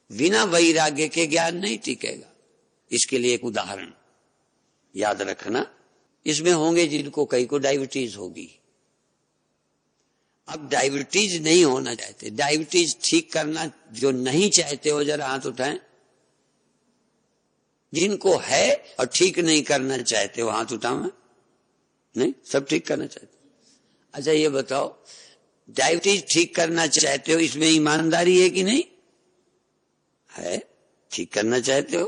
बिना वैराग्य के ज्ञान नहीं टिकेगा। इसके लिए एक उदाहरण याद रखना। इसमें होंगे जिनको कई को डायबिटीज होगी। अब डायबिटीज नहीं होना चाहते, डायबिटीज ठीक करना जो नहीं चाहते हो जरा हाथ उठाएं। जिनको है और ठीक नहीं करना चाहते हो हाथ उठाओ। नहीं, सब ठीक करना चाहते। अच्छा ये बताओ, डायबिटीज ठीक करना चाहते हो, इसमें ईमानदारी है कि नहीं है? ठीक करना चाहते हो,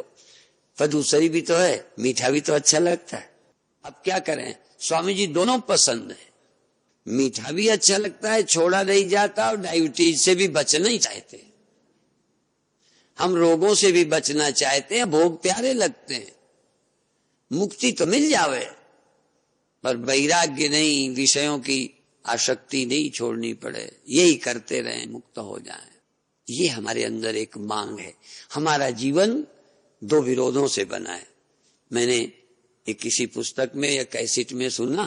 पर दूसरी भी तो है, मीठा भी तो अच्छा लगता है। अब क्या करें, स्वामी जी दोनों पसंद है, मीठा भी अच्छा लगता है, छोड़ा नहीं जाता, और डायबिटीज से भी बचना ही चाहते हैं। हम रोगों से भी बचना चाहते हैं, भोग प्यारे लगते हैं, मुक्ति तो मिल जावे, पर वैराग्य नहीं, विषयों की आसक्ति नहीं छोड़नी पड़े, यही करते रहें, मुक्त हो जाएं। ये हमारे अंदर एक मांग है। हमारा जीवन 2 विरोधों से बना है। मैंने एक किसी पुस्तक में या कैसेट में सुना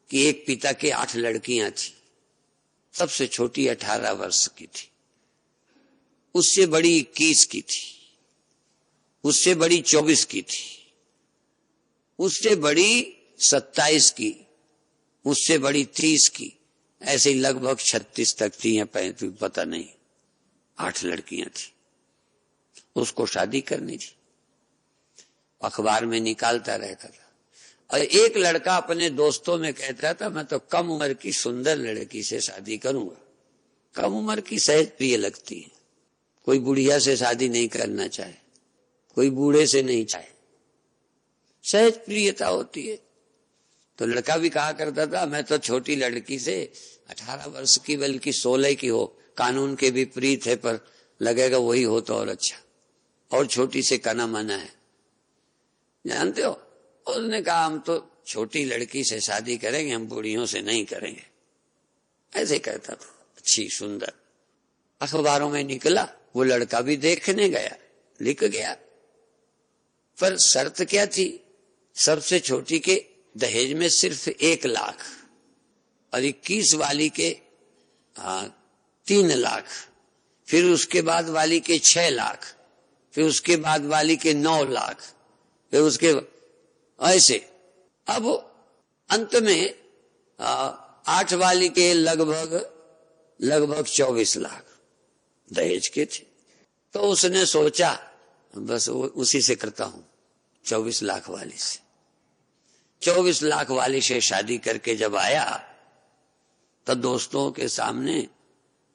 कि एक पिता के 8 लड़कियां थी, सबसे छोटी 18 वर्ष की थी, उससे बड़ी 21 की थी, उससे बड़ी 24 की थी, उससे बड़ी 27 की, उससे बड़ी 30 की, ऐसे ही लगभग 36 तक थी या 35, पता नहीं। 8 लड़कियां थी, उसको शादी करनी थी, अखबार में निकालता रहता था। और एक लड़का अपने दोस्तों में कहता था मैं तो कम उम्र की सुंदर लड़की से शादी करूंगा। कम उम्र की सहज प्रिय लगती है, कोई बुढ़िया से शादी नहीं करना चाहे, कोई बूढ़े से नहीं चाहे, सहज प्रियता होती है। तो लड़का भी कहा करता था मैं तो छोटी लड़की से 18 वर्ष की बल्कि 16 की हो, कानून के विपरीत है, पर लगेगा वही हो तो और अच्छा, और छोटी से कना मना है, जानते हो। उसने कहा हम तो छोटी लड़की से शादी करेंगे, हम बूढ़ियों से नहीं करेंगे, ऐसे कहता था, अच्छी सुंदर। अखबारों में निकला, वो लड़का भी देखने गया, लिख गया, पर शर्त क्या थी, सबसे छोटी के दहेज में सिर्फ 1 लाख, और 21 वाली के 3 लाख, फिर उसके बाद वाली के 6 लाख, फिर उसके बाद वाली के 9 लाख, फिर उसके ऐसे। अब अंत में 8 वाली के लगभग 24 लाख दहेज के थे। तो उसने सोचा बस उसी से करता हूं, 24 लाख वाली से। 24 लाख वाली से शादी करके जब आया तो दोस्तों के सामने,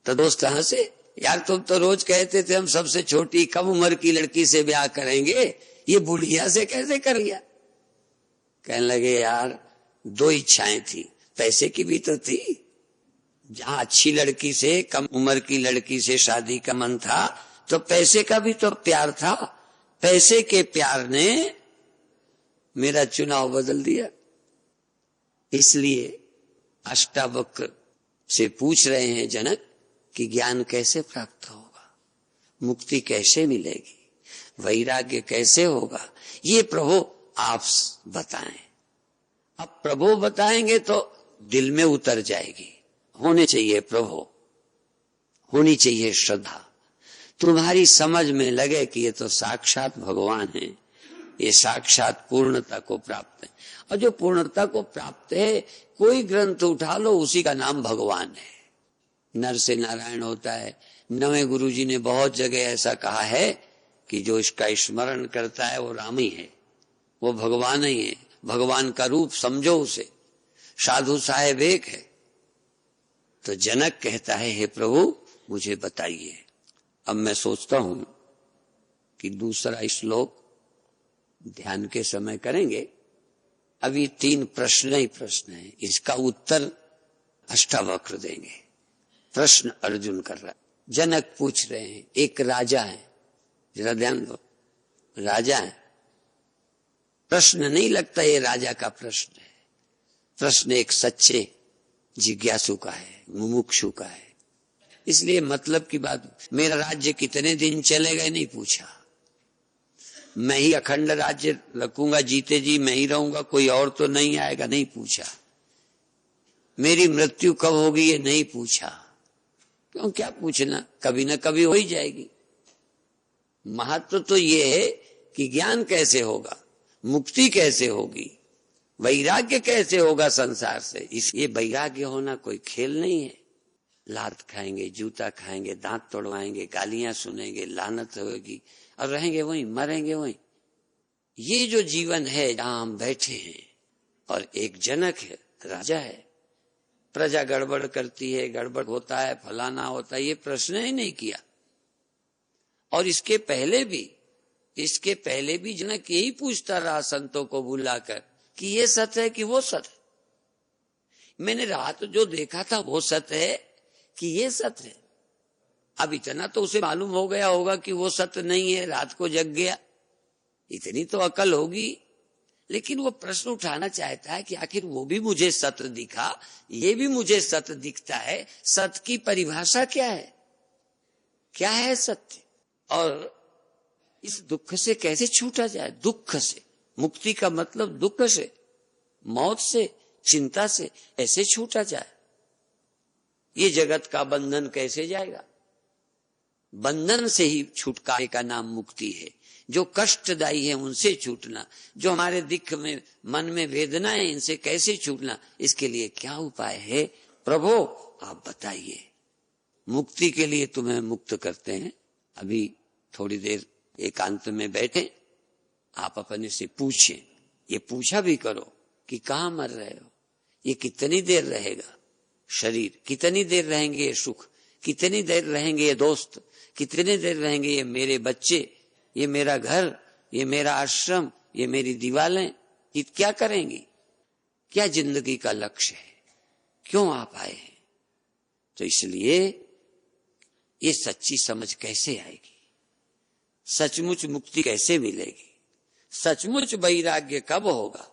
तो दोस्त हंसे, यार तुम तो रोज कहते थे हम सबसे छोटी कम उम्र की लड़की से ब्याह करेंगे, ये बुढ़िया से कैसे कर लिया? कहने लगे यार दो इच्छाएं थी, पैसे की भी तो थी। जहां अच्छी लड़की से, कम उम्र की लड़की से शादी का मन था तो पैसे का भी तो प्यार था। पैसे के प्यार ने मेरा चुनाव बदल दिया। इसलिए अष्टावक्र से पूछ रहे हैं जनक कि ज्ञान कैसे प्राप्त होगा, मुक्ति कैसे मिलेगी, वैराग्य कैसे होगा, ये प्रभु आप बताएं। अब प्रभु बताएंगे तो दिल में उतर जाएगी। होने चाहिए प्रभु, होनी चाहिए श्रद्धा, तुम्हारी समझ में लगे कि ये तो साक्षात भगवान है, ये साक्षात पूर्णता को प्राप्त है। और जो पूर्णता को प्राप्त है, कोई ग्रंथ उठा लो उसी का नाम भगवान है। नर से नारायण होता है। नवे गुरुजी ने बहुत जगह ऐसा कहा है कि जो इसका स्मरण करता है वो राम ही है, वो भगवान ही है, भगवान का रूप समझो उसे। साधु साहेब एक है। तो जनक कहता है हे प्रभु मुझे बताइए। अब मैं सोचता हूं कि दूसरा श्लोक ध्यान के समय करेंगे। अभी 3 प्रश्न ही प्रश्न है, इसका उत्तर अष्टावक्र देंगे। प्रश्न अर्जुन कर रहा है, जनक पूछ रहे हैं। एक राजा है, जरा ध्यान दो, राजा है। प्रश्न नहीं लगता ये राजा का प्रश्न है, प्रश्न एक सच्चे जिज्ञासु का है, मुमुक्षु का है। इसलिए मतलब की बात, मेरा राज्य कितने दिन चलेगा नहीं पूछा, मैं ही अखंड राज्य रखूंगा, जीते जी मैं ही रहूंगा, कोई और तो नहीं आएगा नहीं पूछा, मेरी मृत्यु कब होगी ये नहीं पूछा। क्यों, क्या पूछना, कभी न कभी हो ही जाएगी। महत्व तो ये है कि ज्ञान कैसे होगा, मुक्ति कैसे होगी, वैराग्य कैसे होगा संसार से। इसलिए वैराग्य होना कोई खेल नहीं है। लात खाएंगे, जूता खाएंगे, दांत तोड़वाएंगे, गालियां सुनेंगे, लानत होगी और रहेंगे वहीं, मरेंगे वहीं। ये जो जीवन है जहां हम बैठे हैं, और एक जनक है, राजा है, प्रजा गड़बड़ करती है, गड़बड़ होता है, फलाना होता है, ये प्रश्न ही नहीं किया। और इसके पहले भी जनक यही पूछता रहा संतों को बुलाकर कि ये सत्य है कि वो सत्य है। मैंने रात जो देखा था वो सत्य है कि ये सत्य है। अब इतना तो उसे मालूम हो गया होगा कि वो सत्य नहीं है, रात को जग गया, इतनी तो अकल होगी। लेकिन वो प्रश्न उठाना चाहता है कि आखिर वो भी मुझे सत्य दिखा, ये भी मुझे सत्य दिखता है, सत्य की परिभाषा क्या है, क्या है सत्य, और इस दुख से कैसे छूटा जाए। दुख से, मुक्ति का मतलब दुख से, मौत से, चिंता से ऐसे छूटा जाए। ये जगत का बंधन कैसे जाएगा। बंधन से ही छुटकारे का नाम मुक्ति है। जो कष्टदायी है उनसे छूटना, जो हमारे दिख में, मन में वेदना है, इनसे कैसे छूटना, इसके लिए क्या उपाय है प्रभु आप बताइए। मुक्ति के लिए तुम्हें मुक्त करते हैं। अभी थोड़ी देर एकांत में बैठे, आप अपने से पूछें, ये पूछा भी करो कि कहाँ मर रहे हो, ये कितनी देर रहेगा शरीर, कितनी देर रहेंगे ये सुख, कितनी देर रहेंगे ये दोस्त, कितनी देर रहेंगे ये मेरे बच्चे, ये मेरा घर, ये मेरा आश्रम, ये मेरी दीवारें, ये क्या करेंगी, क्या जिंदगी का लक्ष्य है, क्यों आप आए हैं। तो इसलिए ये सच्ची समझ कैसे आएगी, सचमुच मुक्ति कैसे मिलेगी, सचमुच वैराग्य कब होगा।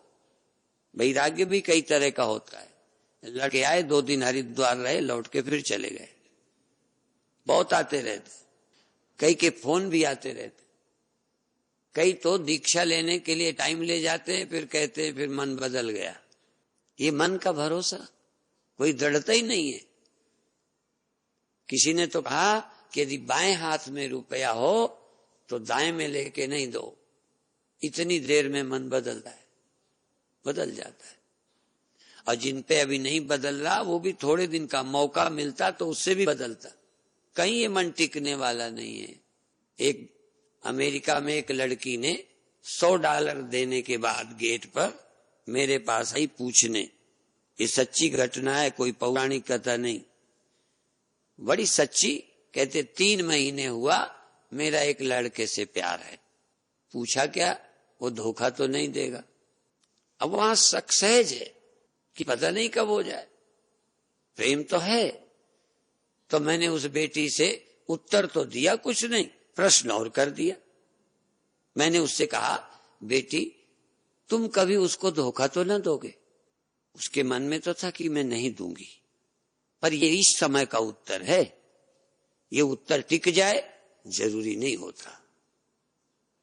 वैराग्य भी कई तरह का होता है। लड़के आए, 2 दिन हरिद्वार रहे, लौट के फिर चले गए, बहुत आते रहते, कई के फोन भी आते रहते, कई तो दीक्षा लेने के लिए टाइम ले जाते हैं, फिर कहते हैं फिर मन बदल गया। ये मन का भरोसा, कोई दृढ़ता ही नहीं है। किसी ने तो कहा कि यदि बाएं हाथ में रुपया हो तो दाएं में लेके नहीं दो, इतनी देर में मन बदलता है, बदल जाता है। और जिन पे अभी नहीं बदल रहा, वो भी थोड़े दिन का मौका मिलता तो उससे भी बदलता। कहीं ये मन टिकने वाला नहीं है। एक अमेरिका में एक लड़की ने $100 देने के बाद गेट पर मेरे पास आई पूछने, ये सच्ची घटना है, कोई पौराणिक कथा नहीं, बड़ी सच्ची। कहते 3 महीने हुआ मेरा एक लड़के से प्यार है, पूछा क्या, वो धोखा तो नहीं देगा। अब वहां शक सहज है कि पता नहीं कब हो जाए, प्रेम तो है। तो मैंने उस बेटी से उत्तर तो दिया कुछ नहीं, प्रश्न और कर दिया। मैंने उससे कहा, बेटी तुम कभी उसको धोखा तो न दोगे। उसके मन में तो था कि मैं नहीं दूंगी, पर ये इस समय का उत्तर है, ये उत्तर टिक जाए जरूरी नहीं होता।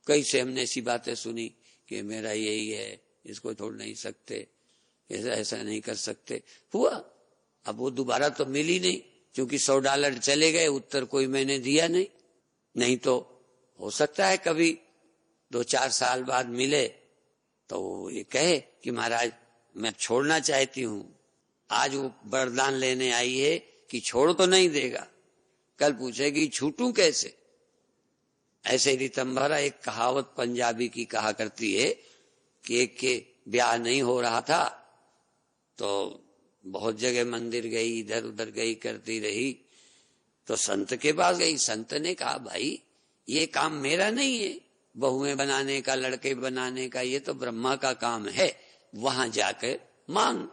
कई से हमने ऐसी बातें सुनी कि मेरा यही है, इसको छोड़ नहीं सकते, ऐसा नहीं कर सकते। हुआ, अब वो दोबारा तो मिली नहीं, क्योंकि $100 चले गए, उत्तर कोई मैंने दिया नहीं। नहीं तो हो सकता है कभी 2-4 साल बाद मिले तो वो ये कहे कि महाराज मैं छोड़ना चाहती हूं। आज वो वरदान लेने आई है कि छोड़ तो नहीं देगा, कल पूछेगी छूटूं कैसे। ऐसे रीतम्भरा एक कहावत पंजाबी की कहा करती है कि एक के ब्याह नहीं हो रहा था तो बहुत जगह मंदिर गई, इधर उधर गई, करती रही, तो संत के पास गई। संत ने कहा, भाई ये काम मेरा नहीं है, बहुएं बनाने का, लड़के बनाने का, ये तो ब्रह्मा का काम है, वहां जाके मांग।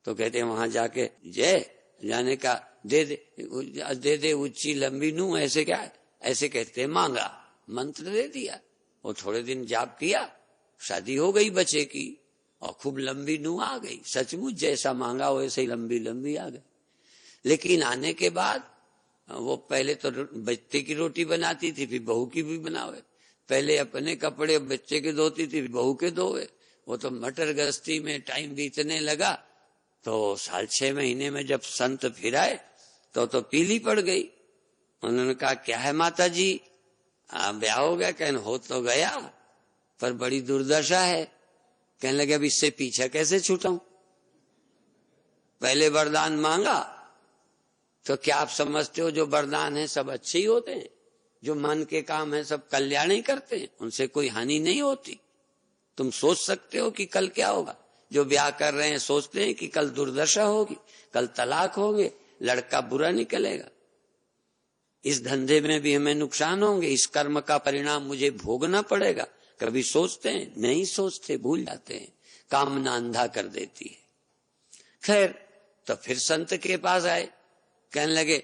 तो कहते हैं वहां जाके जय जाने का दे दे ऊंची लंबी नू, ऐसे क्या है, ऐसे कहते हैं मांगा, मंत्र दे दिया। वो थोड़े दिन जाप किया, शादी हो गई बच्चे की, और खूब लंबी नू आ गई। सचमुच जैसा मांगा वैसे ही लंबी लंबी आ गई। लेकिन आने के बाद वो पहले तो बच्चे की रोटी बनाती थी, फिर बहू की भी बनावे। पहले अपने कपड़े बच्चे के धोती थी, बहू के धोवे। वो तो मटर गश्ती में टाइम बीतने लगा, तो 6.5 महीने में जब संत फिर आए तो पीली पड़ गई। उन्होंने कहा, क्या है माता जी, ब्याह हो गया? कहने, हो तो गया पर बड़ी दुर्दशा है। कहने लगे, अब इससे पीछा कैसे छूटाऊं? पहले वरदान मांगा तो क्या आप समझते हो जो वरदान है सब अच्छे ही होते हैं? जो मन के काम है सब कल्याण ही करते हैं, उनसे कोई हानि नहीं होती। तुम सोच सकते हो कि कल क्या होगा। जो ब्याह कर रहे हैं सोचते हैं कि कल दुर्दशा होगी, कल तलाक होंगे, लड़का बुरा निकलेगा, इस धंधे में भी हमें नुकसान होंगे, इस कर्म का परिणाम मुझे भोगना पड़ेगा। कभी सोचते हैं? नहीं सोचते, भूल जाते हैं। कामना अंधा कर देती है। खैर, तो फिर संत के पास आए, कहने लगे,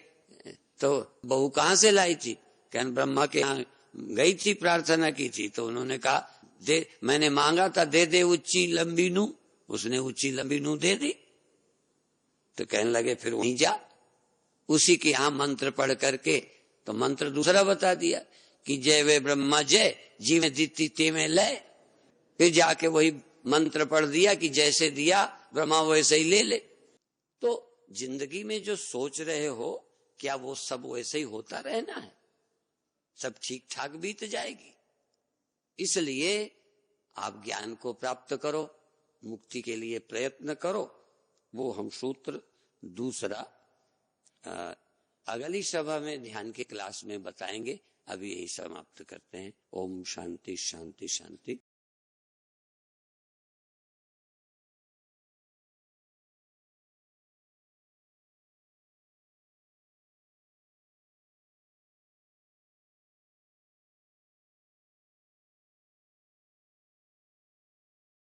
तो बहू कहां से लाई थी? कहने, ब्रह्मा के यहाँ गई थी, प्रार्थना की थी। तो उन्होंने कहा, दे, मैंने मांगा था दे दे ऊंची लंबी नू, उसने ऊंची लंबी नू दे दी। तो कहने लगे, फिर वहीं जा, उसी के यहां मंत्र पढ़ करके। तो मंत्र दूसरा बता दिया कि जय वे ब्रह्मा जय, जी में दीती ते में लय। फिर जाके वही मंत्र पढ़ दिया कि जैसे दिया ब्रह्मा वैसे ही ले ले। तो जिंदगी में जो सोच रहे हो, क्या वो सब वैसे ही होता रहना है? सब ठीक ठाक बीत जाएगी। इसलिए आप ज्ञान को प्राप्त करो, मुक्ति के लिए प्रयत्न करो। वो हम सूत्र दूसरा अगली सभा में ध्यान के क्लास में बताएंगे। अभी यही समाप्त करते हैं। ओम शांति शांति शांति।